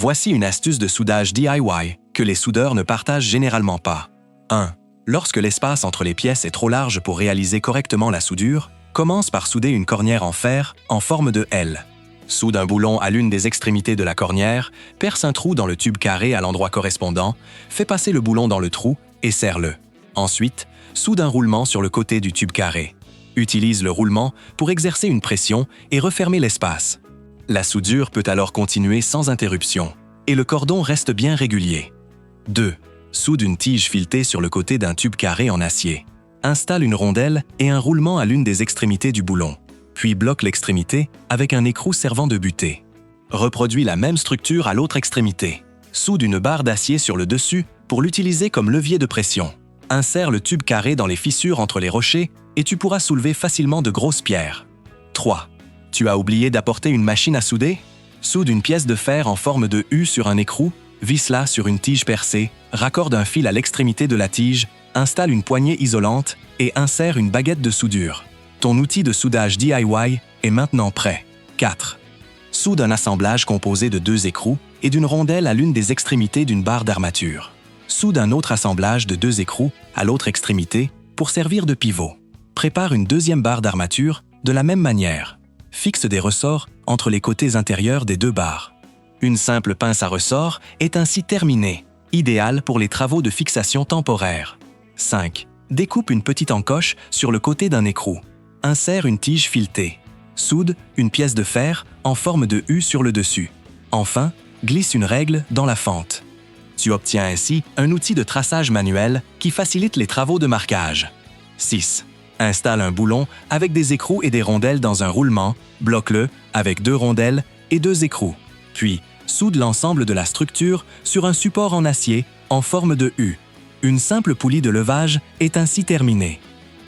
Voici une astuce de soudage DIY que les soudeurs ne partagent généralement pas. 1. Lorsque l'espace entre les pièces est trop large pour réaliser correctement la soudure, commence par souder une cornière en fer en forme de L. Soude un boulon à l'une des extrémités de la cornière, perce un trou dans le tube carré à l'endroit correspondant, fais passer le boulon dans le trou et serre-le. Ensuite, soude un roulement sur le côté du tube carré. Utilise le roulement pour exercer une pression et refermer l'espace. La soudure peut alors continuer sans interruption et le cordon reste bien régulier. 2. Soude une tige filetée sur le côté d'un tube carré en acier. Installe une rondelle et un roulement à l'une des extrémités du boulon, puis bloque l'extrémité avec un écrou servant de butée. Reproduis la même structure à l'autre extrémité. Soude une barre d'acier sur le dessus pour l'utiliser comme levier de pression. Insère le tube carré dans les fissures entre les rochers et tu pourras soulever facilement de grosses pierres. 3. Tu as oublié d'apporter une machine à souder? Soude une pièce de fer en forme de U sur un écrou, visse-la sur une tige percée, raccorde un fil à l'extrémité de la tige, installe une poignée isolante et insère une baguette de soudure. Ton outil de soudage DIY est maintenant prêt. 4. Soude un assemblage composé de 2 écrous et d'une rondelle à l'une des extrémités d'une barre d'armature. Soude un autre assemblage de 2 écrous à l'autre extrémité pour servir de pivot. Prépare une deuxième barre d'armature de la même manière. Fixe des ressorts entre les côtés intérieurs des 2 barres. Une simple pince à ressort est ainsi terminée, idéale pour les travaux de fixation temporaire. 5. Découpe une petite encoche sur le côté d'un écrou. Insère une tige filetée. Soude une pièce de fer en forme de U sur le dessus. Enfin, glisse une règle dans la fente. Tu obtiens ainsi un outil de traçage manuel qui facilite les travaux de marquage. 6. Installe un boulon avec des écrous et des rondelles dans un roulement, bloque-le avec 2 rondelles et 2 écrous. Puis, soude l'ensemble de la structure sur un support en acier en forme de U. Une simple poulie de levage est ainsi terminée.